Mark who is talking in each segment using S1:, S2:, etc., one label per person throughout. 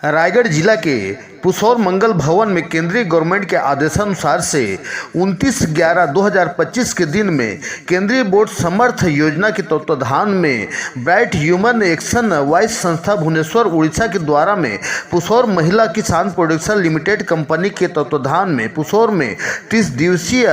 S1: रायगढ़ जिला के पुसौर मंगल भवन में केंद्रीय गवर्नमेंट के आदेशानुसार से 29/11/2025 के दिन में केंद्रीय बोर्ड समर्थ योजना के तत्वाधान में ब्राइट ह्यूमन एक्शन वाइस संस्था भुवनेश्वर उड़ीसा के द्वारा में पुसौर महिला किसान प्रोडक्शन लिमिटेड कंपनी के तत्वाधान में पुसौर में 30 दिवसीय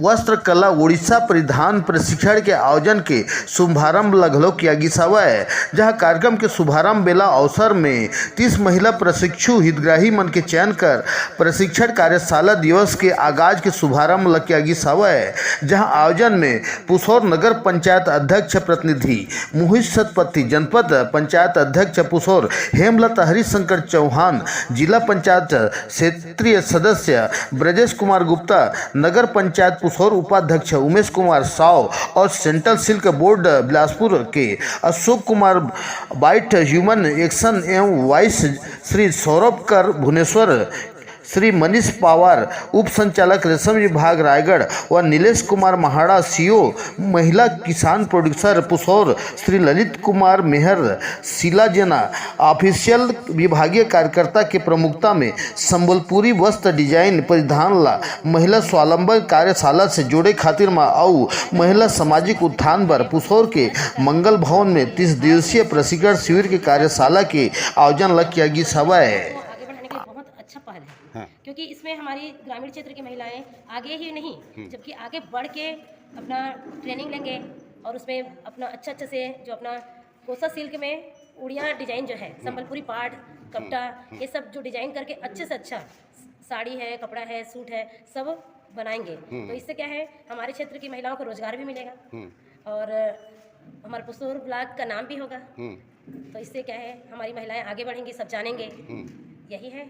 S1: वस्त्र कला उड़ीसा परिधान प्रशिक्षण के आयोजन के शुभारंभ लगभग किया गया है, जहां कार्यक्रम के शुभारंभ बेला अवसर में 30 महिला प्रशिक्षु हितग्राही मन के चयन कर प्रशिक्षण कार्यशाला दिवस के आगाज के शुभारंभ किया गया है, जहां आयोजन में पुसौर नगर पंचायत अध्यक्ष प्रतिनिधि मोहित सतपति, जनपद पंचायत अध्यक्ष पुसौर हेमलता हरिशंकर चौहान, जिला पंचायत क्षेत्रीय सदस्य ब्रजेश कुमार गुप्ता, नगर पंचायत पुसौर उपाध्यक्ष उमेश कुमार साव और सेंट्रल सिल्क बोर्ड बिलासपुर के Ashok Kumar bright human action एवं वाइस श्री सौरभ कर भुवनेश्वर, श्री मनीष पवार उप संचालक रेशम विभाग रायगढ़ व नीलेश कुमार महाड़ा सीओ महिला किसान प्रोड्यूसर पुसौर, श्री ललित कुमार मेहर शीला जना ऑफिशियल विभागीय कार्यकर्ता के प्रमुखता में संबलपुरी वस्त्र डिजाइन परिधान ला महिला स्वावलंबन कार्यशाला से जोड़े खातिर में और महिला सामाजिक उत्थान पर पुसौर के मंगल भवन में 30 दिवसीय प्रशिक्षण शिविर के कार्यशाला के आयोजन किया गया है।
S2: अच्छा पहल है। हाँ। क्योंकि इसमें हमारी ग्रामीण क्षेत्र की महिलाएं आगे ही नहीं जबकि आगे बढ़ के अपना ट्रेनिंग लेंगे और उसमें अपना अच्छा से जो अपना कोसा सिल्क में उड़िया डिजाइन जो है संबलपुरी पाट कपड़ा ये सब जो डिजाइन करके अच्छे से अच्छा साड़ी है, कपड़ा है, सूट है, सब बनाएंगे। तो इससे क्या है हमारे क्षेत्र की महिलाओं को रोजगार भी मिलेगा और हमारे पुसौर ब्लॉक का नाम भी होगा। तो इससे क्या है हमारी महिलाएं आगे बढ़ेंगी, सब जानेंगे, यही है।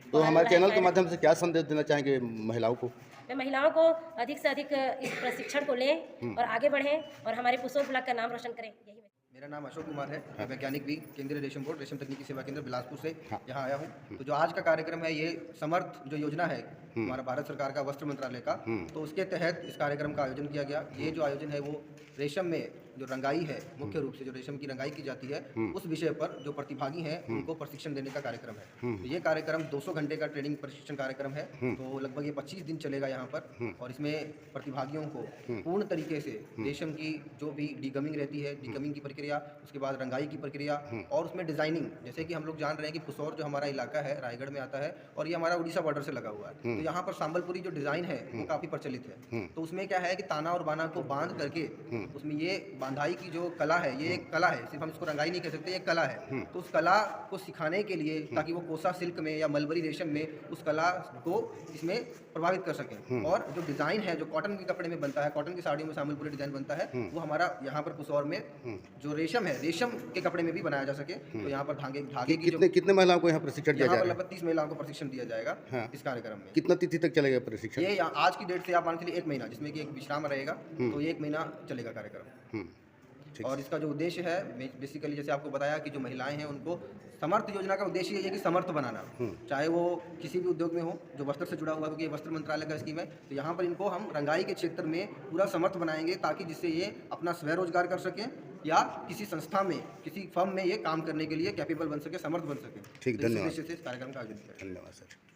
S3: तो हमारे चैनल के माध्यम से क्या संदेश देना चाहेंगे महिलाओं को?
S2: मैं महिलाओं को अधिक से अधिक इस प्रशिक्षण को लें और आगे बढ़ें और हमारे पुसौर ब्लॉक का नाम रोशन करें, यही।
S4: मेरा नाम अशोक कुमार है। मैं वैज्ञानिक भी केंद्रीय रेशम बोर्ड रेशम तकनीकी सेवा केंद्र बिलासपुर से यहाँ आया हूँ। तो जो आज का कार्यक्रम है ये समर्थ जो योजना है हमारा भारत सरकार का वस्त्र मंत्रालय का, तो उसके तहत इस कार्यक्रम का आयोजन किया गया। ये जो आयोजन है वो रेशम में जो रंगाई है, मुख्य रूप से जो रेशम की रंगाई की जाती है उस विषय पर जो प्रतिभागी हैं उनको प्रशिक्षण देने का कार्यक्रम है। तो ये कार्यक्रम 200 घंटे का ट्रेनिंग प्रशिक्षण कार्यक्रम है। तो लगभग ये 25 दिन चलेगा यहाँ पर और इसमें प्रतिभागियों को पूर्ण तरीके से रेशम की जो भी डीगमिंग रहती है, डीगमिंग की प्रक्रिया, उसके बाद रंगाई की प्रक्रिया और उसमें डिजाइनिंग, जैसे कि हम लोग जान रहे हैं कि पुसौर जो हमारा इलाका है रायगढ़ में आता है और ये हमारा उड़ीसा बॉर्डर से लगा हुआ है। तो यहाँ पर संबलपुरी जो डिजाइन है वो काफी प्रचलित है। तो उसमें क्या है कि ताना और बाना को बांध करके उसमें ये बांधाई की जो कला है, ये एक कला है, सिर्फ हम इसको रंगाई नहीं कह सकते, एक कला है। तो उस कला को सिखाने के लिए ताकि वो कोसा सिल्क में या मलबरी रेशम में उस कला को इसमें प्रभावित कर सकें। और जो डिजाइन है जो कॉटन के कपड़े में बनता है, कॉटन की साड़ियों में संबलपुरी डिजाइन बनता है, वो हमारा यहाँ पर पुसौर में जो रेशम है रेशम के कपड़े में भी बनाया जा सके। तो यहाँ पर धागे की
S3: कितने महिलाओं को यहाँ प्रशिक्षण दिया जाएगा?
S4: लगभग 30 महिलाओं को प्रशिक्षण दिया जाएगा इस कार्यक्रम में।
S3: कितना तिथि तक चलेगा प्रशिक्षण?
S4: ये आज की डेट से आप मान के लिए 1 महीना, जिसमें कि एक विश्राम रहेगा, तो ये 1 महीना चलेगा कार्यक्रम। और इसका जो उद्देश्य है बेसिकली जैसे आपको बताया कि जो महिलाएं हैं उनको समर्थ योजना का उद्देश्य ये है कि समर्थ बनाना, चाहे वो किसी भी उद्योग में हो जो वस्त्र से जुड़ा हुआ, क्योंकि ये वस्त्र मंत्रालय का स्कीम है। तो यहाँ पर इनको हम रंगाई के क्षेत्र में पूरा समर्थ बनाएंगे ताकि जिससे ये अपना स्वयं रोजगार कर सकें या किसी संस्था में, किसी फर्म में ये काम करने के लिए कैपेबल बन सके, समर्थ बन सके।
S3: ठीक, धन्यवाद।
S4: इस कार्यक्रम का आयोजन किया।
S3: धन्यवाद सर।